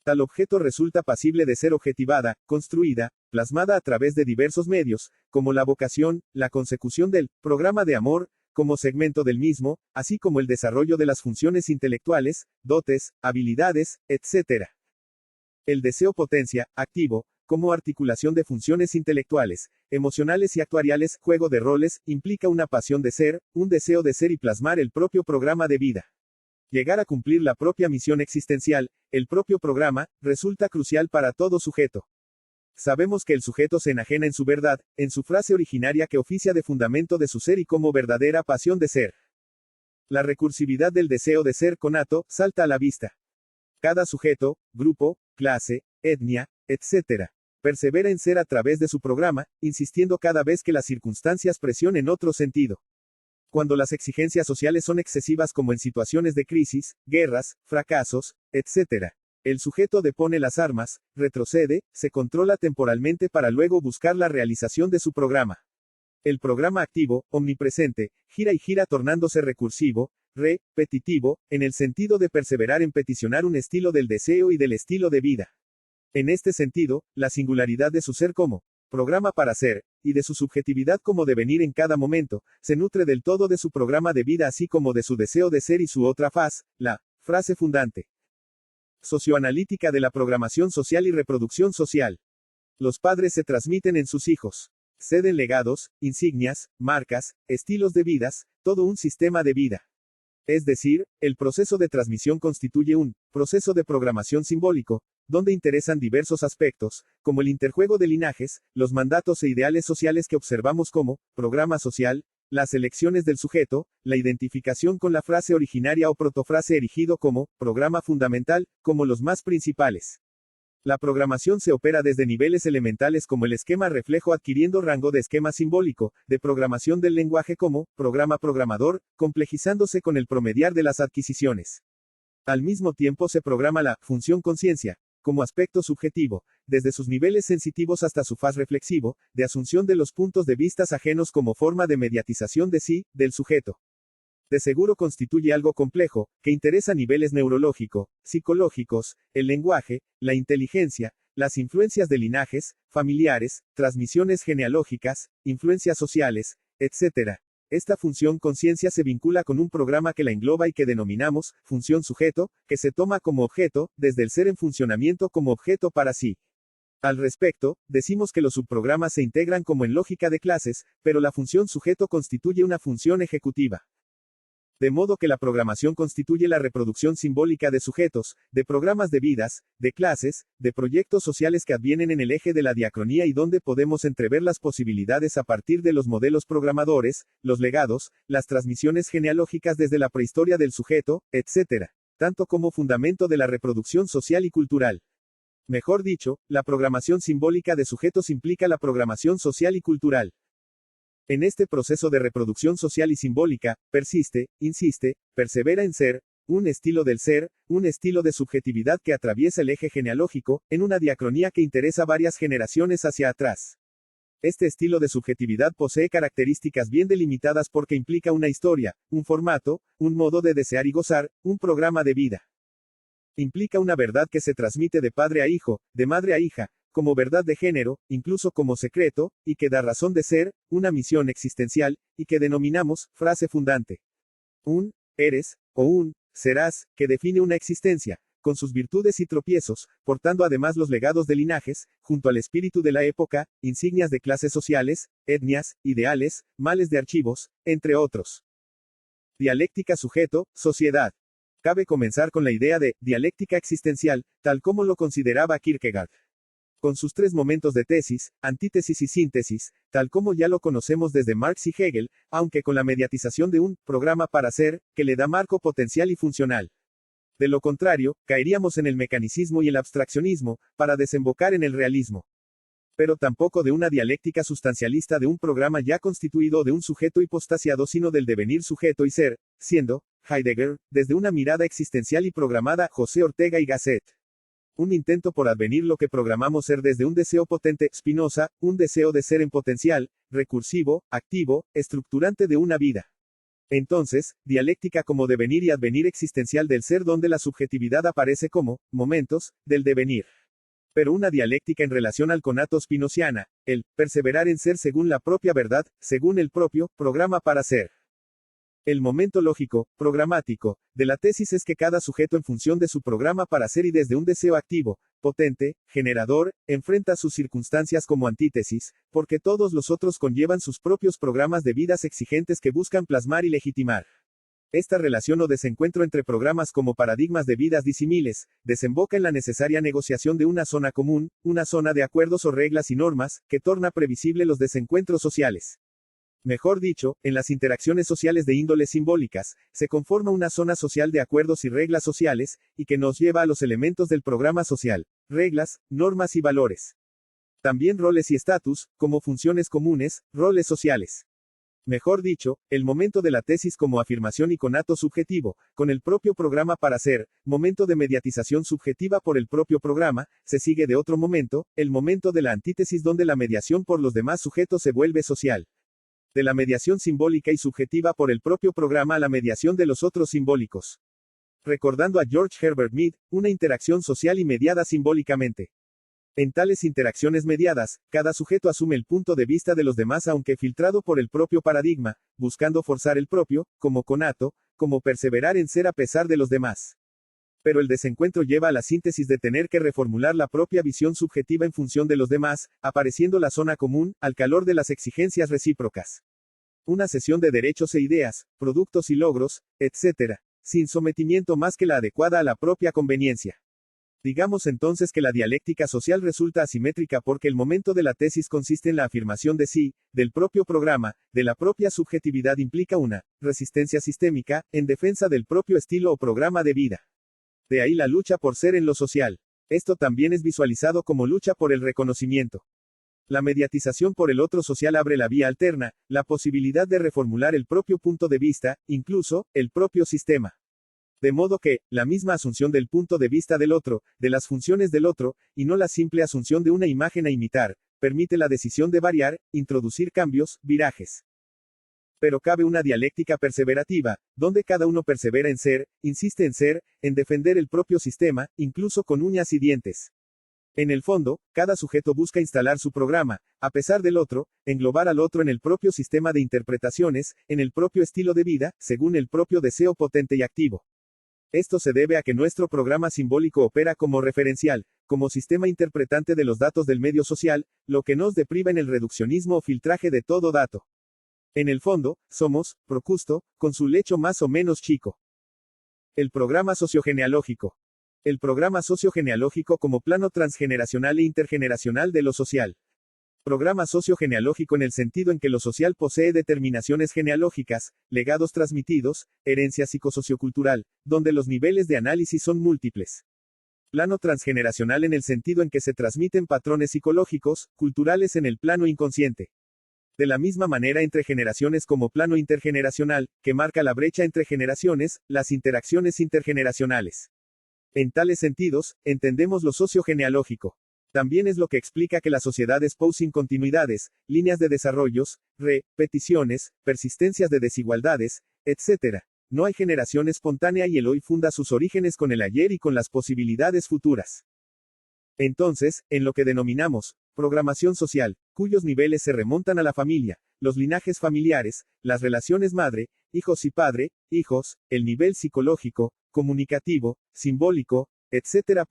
Tal objeto resulta pasible de ser objetivada, construida, plasmada a través de diversos medios, como la vocación, la consecución del programa de amor, como segmento del mismo, así como el desarrollo de las funciones intelectuales, dotes, habilidades, etc. El deseo potencia, activo, como articulación de funciones intelectuales, emocionales y actuariales, juego de roles, implica una pasión de ser, un deseo de ser y plasmar el propio programa de vida. Llegar a cumplir la propia misión existencial, el propio programa, resulta crucial para todo sujeto. Sabemos que el sujeto se enajena en su verdad, en su frase originaria que oficia de fundamento de su ser y como verdadera pasión de ser. La recursividad del deseo de ser conato salta a la vista. Cada sujeto, grupo, clase, etnia, etc. persevera en ser a través de su programa, insistiendo cada vez que las circunstancias presionen otro sentido. Cuando las exigencias sociales son excesivas como en situaciones de crisis, guerras, fracasos, etc. el sujeto depone las armas, retrocede, se controla temporalmente para luego buscar la realización de su programa. El programa activo, omnipresente, gira y gira tornándose recursivo, repetitivo, en el sentido de perseverar en peticionar un estilo del deseo y del estilo de vida. En este sentido, la singularidad de su ser como programa para ser, y de su subjetividad como devenir en cada momento, se nutre del todo de su programa de vida así como de su deseo de ser y su otra faz, la frase fundante. Socioanalítica de la programación social y reproducción social. Los padres se transmiten en sus hijos. Ceden legados, insignias, marcas, estilos de vidas, todo un sistema de vida. Es decir, el proceso de transmisión constituye un proceso de programación simbólico, donde interesan diversos aspectos, como el interjuego de linajes, los mandatos e ideales sociales que observamos como programa social, las elecciones del sujeto, la identificación con la frase originaria o protofrase erigido como programa fundamental, como los más principales. La programación se opera desde niveles elementales como el esquema reflejo adquiriendo rango de esquema simbólico, de programación del lenguaje como programa programador, complejizándose con el promediar de las adquisiciones. Al mismo tiempo se programa la función conciencia, como aspecto subjetivo, desde sus niveles sensitivos hasta su faz reflexivo, de asunción de los puntos de vista ajenos como forma de mediatización de sí, del sujeto. De seguro constituye algo complejo, que interesa niveles neurológico, psicológicos, el lenguaje, la inteligencia, las influencias de linajes, familiares, transmisiones genealógicas, influencias sociales, etc. Esta función conciencia se vincula con un programa que la engloba y que denominamos función sujeto, que se toma como objeto, desde el ser en funcionamiento como objeto para sí. Al respecto, decimos que los subprogramas se integran como en lógica de clases, pero la función sujeto constituye una función ejecutiva. De modo que la programación constituye la reproducción simbólica de sujetos, de programas de vidas, de clases, de proyectos sociales que advienen en el eje de la diacronía y donde podemos entrever las posibilidades a partir de los modelos programadores, los legados, las transmisiones genealógicas desde la prehistoria del sujeto, etc., tanto como fundamento de la reproducción social y cultural. Mejor dicho, la programación simbólica de sujetos implica la programación social y cultural. En este proceso de reproducción social y simbólica, persiste, insiste, persevera en ser, un estilo del ser, un estilo de subjetividad que atraviesa el eje genealógico, en una diacronía que interesa varias generaciones hacia atrás. Este estilo de subjetividad posee características bien delimitadas porque implica una historia, un formato, un modo de desear y gozar, un programa de vida. Implica una verdad que se transmite de padre a hijo, de madre a hija, como verdad de género, incluso como secreto, y que da razón de ser, una misión existencial, y que denominamos frase fundante. Un eres, o un serás, que define una existencia, con sus virtudes y tropiezos, portando además los legados de linajes, junto al espíritu de la época, insignias de clases sociales, etnias, ideales, males de archivos, entre otros. Dialéctica sujeto, sociedad. Cabe comenzar con la idea de dialéctica existencial, tal como lo consideraba Kierkegaard. Con sus tres momentos de tesis, antítesis y síntesis, tal como ya lo conocemos desde Marx y Hegel, aunque con la mediatización de un programa para ser, que le da marco potencial y funcional. De lo contrario, caeríamos en el mecanicismo y el abstraccionismo, para desembocar en el realismo. Pero tampoco de una dialéctica sustancialista de un programa ya constituido de un sujeto hipostasiado, sino del devenir sujeto y ser, siendo, Heidegger, desde una mirada existencial y programada, José Ortega y Gasset. Un intento por advenir lo que programamos ser desde un deseo potente, Spinoza, un deseo de ser en potencial, recursivo, activo, estructurante de una vida. Entonces, dialéctica como devenir y advenir existencial del ser donde la subjetividad aparece como momentos del devenir. Pero una dialéctica en relación al conato spinociana, el perseverar en ser según la propia verdad, según el propio programa para ser. El momento lógico, programático, de la tesis es que cada sujeto en función de su programa para ser y desde un deseo activo, potente, generador, enfrenta sus circunstancias como antítesis, porque todos los otros conllevan sus propios programas de vidas exigentes que buscan plasmar y legitimar. Esta relación o desencuentro entre programas como paradigmas de vidas disímiles, desemboca en la necesaria negociación de una zona común, una zona de acuerdos o reglas y normas, que torna previsible los desencuentros sociales. Mejor dicho, en las interacciones sociales de índole simbólicas, se conforma una zona social de acuerdos y reglas sociales, y que nos lleva a los elementos del programa social, reglas, normas y valores. También roles y estatus, como funciones comunes, roles sociales. Mejor dicho, el momento de la tesis como afirmación y conato subjetivo, con el propio programa para ser, momento de mediatización subjetiva por el propio programa, se sigue de otro momento, el momento de la antítesis donde la mediación por los demás sujetos se vuelve social. De la mediación simbólica y subjetiva por el propio programa a la mediación de los otros simbólicos. Recordando a George Herbert Mead, una interacción social y mediada simbólicamente. En tales interacciones mediadas, cada sujeto asume el punto de vista de los demás aunque filtrado por el propio paradigma, buscando forzar el propio, como conato, como perseverar en ser a pesar de los demás. Pero el desencuentro lleva a la síntesis de tener que reformular la propia visión subjetiva en función de los demás, apareciendo la zona común, al calor de las exigencias recíprocas. Una sesión de derechos e ideas, productos y logros, etc., sin sometimiento más que la adecuada a la propia conveniencia. Digamos entonces que la dialéctica social resulta asimétrica porque el momento de la tesis consiste en la afirmación de sí, del propio programa, de la propia subjetividad implica una resistencia sistémica, en defensa del propio estilo o programa de vida. De ahí la lucha por ser en lo social. Esto también es visualizado como lucha por el reconocimiento. La mediatización por el otro social abre la vía alterna, la posibilidad de reformular el propio punto de vista, incluso, el propio sistema. De modo que, la misma asunción del punto de vista del otro, de las funciones del otro, y no la simple asunción de una imagen a imitar, permite la decisión de variar, introducir cambios, virajes. Pero cabe una dialéctica perseverativa, donde cada uno persevera en ser, insiste en ser, en defender el propio sistema, incluso con uñas y dientes. En el fondo, cada sujeto busca instalar su programa, a pesar del otro, englobar al otro en el propio sistema de interpretaciones, en el propio estilo de vida, según el propio deseo potente y activo. Esto se debe a que nuestro programa simbólico opera como referencial, como sistema interpretante de los datos del medio social, lo que nos depriva en el reduccionismo o filtraje de todo dato. En el fondo, somos, Procusto, con su lecho más o menos chico. El programa sociogenealógico. El programa sociogenealógico como plano transgeneracional e intergeneracional de lo social. Programa sociogenealógico en el sentido en que lo social posee determinaciones genealógicas, legados transmitidos, herencia psicosociocultural, donde los niveles de análisis son múltiples. Plano transgeneracional en el sentido en que se transmiten patrones psicológicos, culturales en el plano inconsciente. De la misma manera entre generaciones como plano intergeneracional, que marca la brecha entre generaciones, las interacciones intergeneracionales. En tales sentidos, entendemos lo sociogenealógico. También es lo que explica que las sociedades poseen continuidades, líneas de desarrollos, repeticiones, persistencias de desigualdades, etc. No hay generación espontánea y el hoy funda sus orígenes con el ayer y con las posibilidades futuras. Entonces, en lo que denominamos programación social, cuyos niveles se remontan a la familia, los linajes familiares, las relaciones madre, hijos y padre, hijos, el nivel psicológico, comunicativo, simbólico, etc.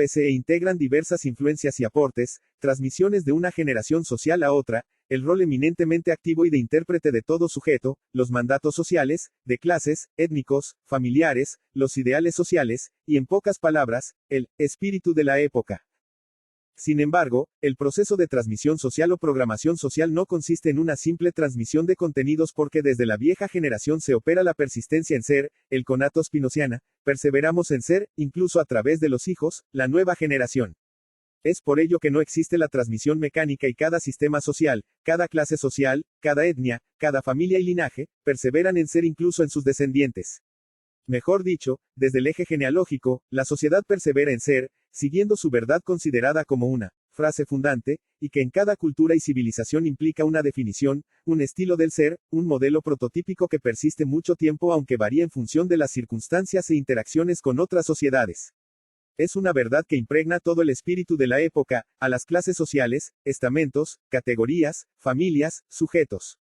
Se integran diversas influencias y aportes, transmisiones de una generación social a otra, el rol eminentemente activo y de intérprete de todo sujeto, los mandatos sociales, de clases, étnicos, familiares, los ideales sociales, y en pocas palabras, el espíritu de la época. Sin embargo, el proceso de transmisión social o programación social no consiste en una simple transmisión de contenidos porque desde la vieja generación se opera la persistencia en ser, el conato spinociana, perseveramos en ser, incluso a través de los hijos, la nueva generación. Es por ello que no existe la transmisión mecánica y cada sistema social, cada clase social, cada etnia, cada familia y linaje, perseveran en ser incluso en sus descendientes. Mejor dicho, desde el eje genealógico, la sociedad persevera en ser, siguiendo su verdad considerada como una frase fundante, y que en cada cultura y civilización implica una definición, un estilo del ser, un modelo prototípico que persiste mucho tiempo aunque varía en función de las circunstancias e interacciones con otras sociedades. Es una verdad que impregna todo el espíritu de la época, a las clases sociales, estamentos, categorías, familias, sujetos.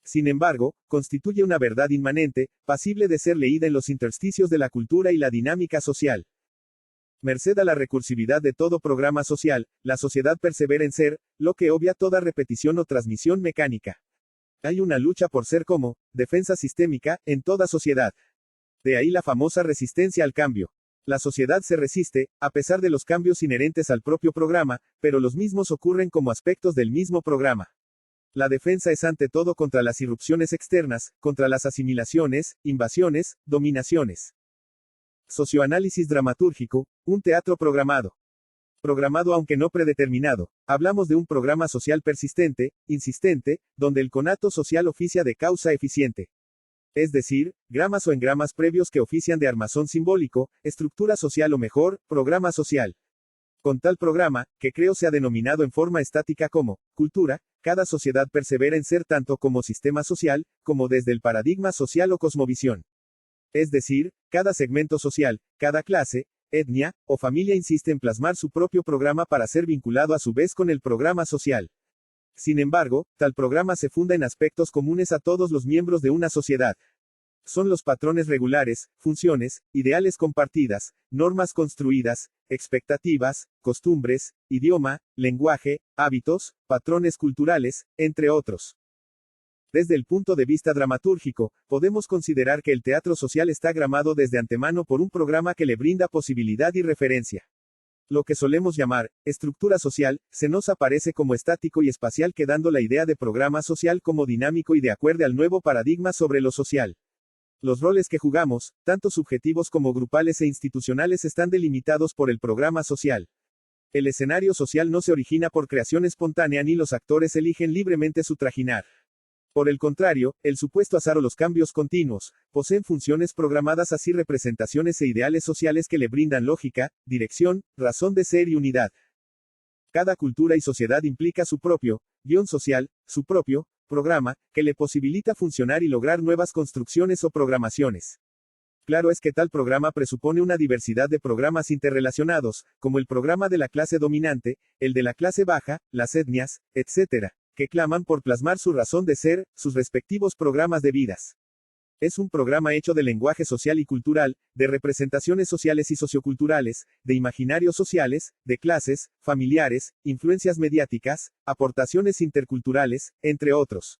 Sin embargo, constituye una verdad inmanente, pasible de ser leída en los intersticios de la cultura y la dinámica social. Merced a la recursividad de todo programa social, la sociedad persevera en ser, lo que obvia toda repetición o transmisión mecánica. Hay una lucha por ser como defensa sistémica en toda sociedad. De ahí la famosa resistencia al cambio. La sociedad se resiste, a pesar de los cambios inherentes al propio programa, pero los mismos ocurren como aspectos del mismo programa. La defensa es ante todo contra las irrupciones externas, contra las asimilaciones, invasiones, dominaciones. Socioanálisis dramatúrgico, un teatro programado. Programado aunque no predeterminado. Hablamos de un programa social persistente, insistente, donde el conato social oficia de causa eficiente. Es decir, gramas o engramas previos que ofician de armazón simbólico, estructura social o mejor, programa social. Con tal programa, que creo se ha denominado en forma estática como cultura, cada sociedad persevera en ser tanto como sistema social, como desde el paradigma social o cosmovisión. Es decir, cada segmento social, cada clase, etnia, o familia insiste en plasmar su propio programa para ser vinculado a su vez con el programa social. Sin embargo, tal programa se funda en aspectos comunes a todos los miembros de una sociedad. Son los patrones regulares, funciones, ideales compartidas, normas construidas, expectativas, costumbres, idioma, lenguaje, hábitos, patrones culturales, entre otros. Desde el punto de vista dramatúrgico, podemos considerar que el teatro social está gramado desde antemano por un programa que le brinda posibilidad y referencia. Lo que solemos llamar estructura social, se nos aparece como estático y espacial, quedando la idea de programa social como dinámico y de acuerdo al nuevo paradigma sobre lo social. Los roles que jugamos, tanto subjetivos como grupales e institucionales, están delimitados por el programa social. El escenario social no se origina por creación espontánea ni los actores eligen libremente su trajinar. Por el contrario, el supuesto azar o los cambios continuos, poseen funciones programadas, así representaciones e ideales sociales que le brindan lógica, dirección, razón de ser y unidad. Cada cultura y sociedad implica su propio guión social, su propio programa, que le posibilita funcionar y lograr nuevas construcciones o programaciones. Claro es que tal programa presupone una diversidad de programas interrelacionados, como el programa de la clase dominante, el de la clase baja, las etnias, etc., que claman por plasmar su razón de ser, sus respectivos programas de vidas. Es un programa hecho de lenguaje social y cultural, de representaciones sociales y socioculturales, de imaginarios sociales, de clases, familiares, influencias mediáticas, aportaciones interculturales, entre otros.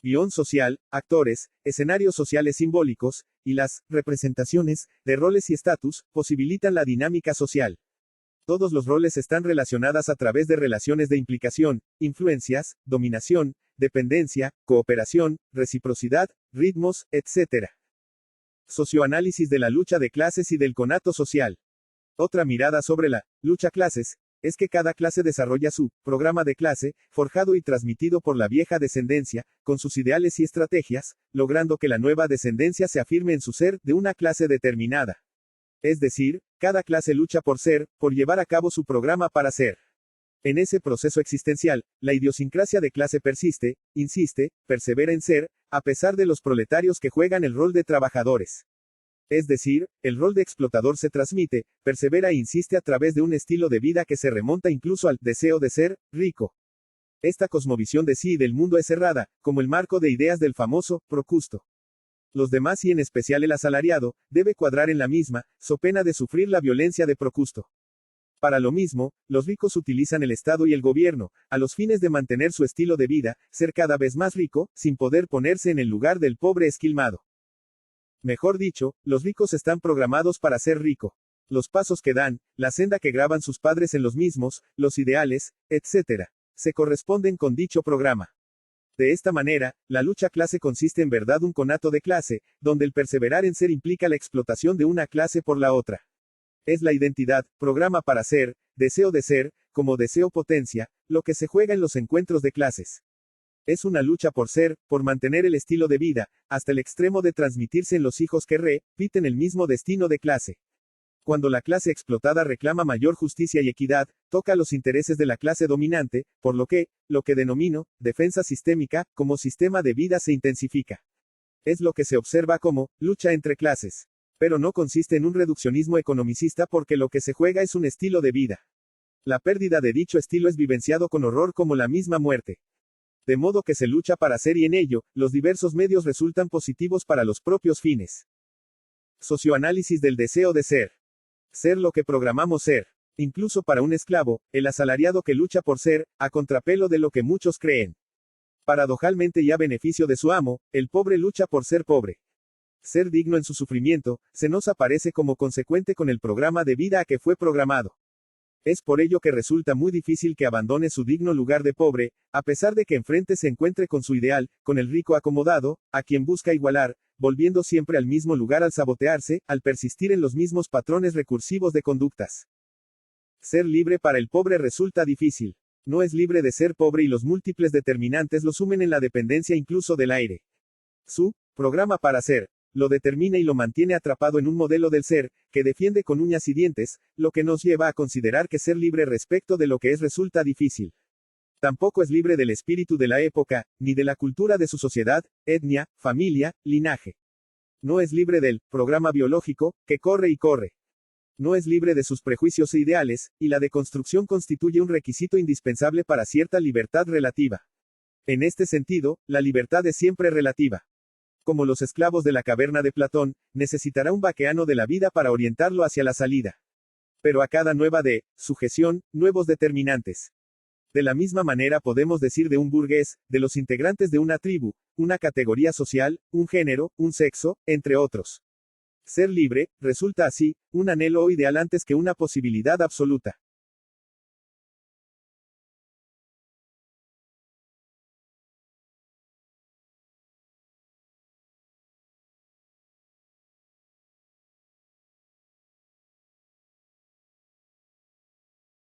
Guión social, actores, escenarios sociales simbólicos, y las representaciones de roles y estatus, posibilitan la dinámica social. Todos los roles están relacionadas a través de relaciones de implicación, influencias, dominación, dependencia, cooperación, reciprocidad, ritmos, etc. Socioanálisis de la lucha de clases y del conato social. Otra mirada sobre la lucha clases es que cada clase desarrolla su programa de clase, forjado y transmitido por la vieja descendencia, con sus ideales y estrategias, logrando que la nueva descendencia se afirme en su ser de una clase determinada. Es decir, cada clase lucha por ser, por llevar a cabo su programa para ser. En ese proceso existencial, la idiosincrasia de clase persiste, insiste, persevera en ser, a pesar de los proletarios que juegan el rol de trabajadores. Es decir, el rol de explotador se transmite, persevera e insiste a través de un estilo de vida que se remonta incluso al deseo de ser rico. Esta cosmovisión de sí y del mundo es cerrada, como el marco de ideas del famoso Procusto. Los demás y en especial el asalariado, debe cuadrar en la misma, so pena de sufrir la violencia de Procusto. Para lo mismo, los ricos utilizan el Estado y el gobierno, a los fines de mantener su estilo de vida, ser cada vez más rico, sin poder ponerse en el lugar del pobre esquilmado. Mejor dicho, los ricos están programados para ser rico. Los pasos que dan, la senda que graban sus padres en los mismos, los ideales, etc., se corresponden con dicho programa. De esta manera, la lucha clase consiste en verdad un conato de clase, donde el perseverar en ser implica la explotación de una clase por la otra. Es la identidad, programa para ser, deseo de ser, como deseo potencia, lo que se juega en los encuentros de clases. Es una lucha por ser, por mantener el estilo de vida, hasta el extremo de transmitirse en los hijos que repiten el mismo destino de clase. Cuando la clase explotada reclama mayor justicia y equidad, toca los intereses de la clase dominante, por lo que denomino, defensa sistémica, como sistema de vida se intensifica. Es lo que se observa como, lucha entre clases. Pero no consiste en un reduccionismo economicista porque lo que se juega es un estilo de vida. La pérdida de dicho estilo es vivenciado con horror como la misma muerte. De modo que se lucha para ser y en ello, los diversos medios resultan positivos para los propios fines. Socioanálisis del deseo de ser. Ser lo que programamos ser. Incluso para un esclavo, el asalariado que lucha por ser, a contrapelo de lo que muchos creen. Paradojalmente y a beneficio de su amo, el pobre lucha por ser pobre. Ser digno en su sufrimiento, se nos aparece como consecuente con el programa de vida a que fue programado. Es por ello que resulta muy difícil que abandone su digno lugar de pobre, a pesar de que enfrente se encuentre con su ideal, con el rico acomodado, a quien busca igualar, volviendo siempre al mismo lugar al sabotearse, al persistir en los mismos patrones recursivos de conductas. Ser libre para el pobre resulta difícil. No es libre de ser pobre y los múltiples determinantes lo sumen en la dependencia incluso del aire. Su programa para ser lo determina y lo mantiene atrapado en un modelo del ser, que defiende con uñas y dientes, lo que nos lleva a considerar que ser libre respecto de lo que es resulta difícil. Tampoco es libre del espíritu de la época, ni de la cultura de su sociedad, etnia, familia, linaje. No es libre del programa biológico, que corre y corre. No es libre de sus prejuicios e ideales, y la deconstrucción constituye un requisito indispensable para cierta libertad relativa. En este sentido, la libertad es siempre relativa. Como los esclavos de la caverna de Platón, necesitará un vaqueano de la vida para orientarlo hacia la salida. Pero a cada nueva sujeción, nuevos determinantes. De la misma manera podemos decir de un burgués, de los integrantes de una tribu, una categoría social, un género, un sexo, entre otros. Ser libre, resulta así, un anhelo o ideal antes que una posibilidad absoluta.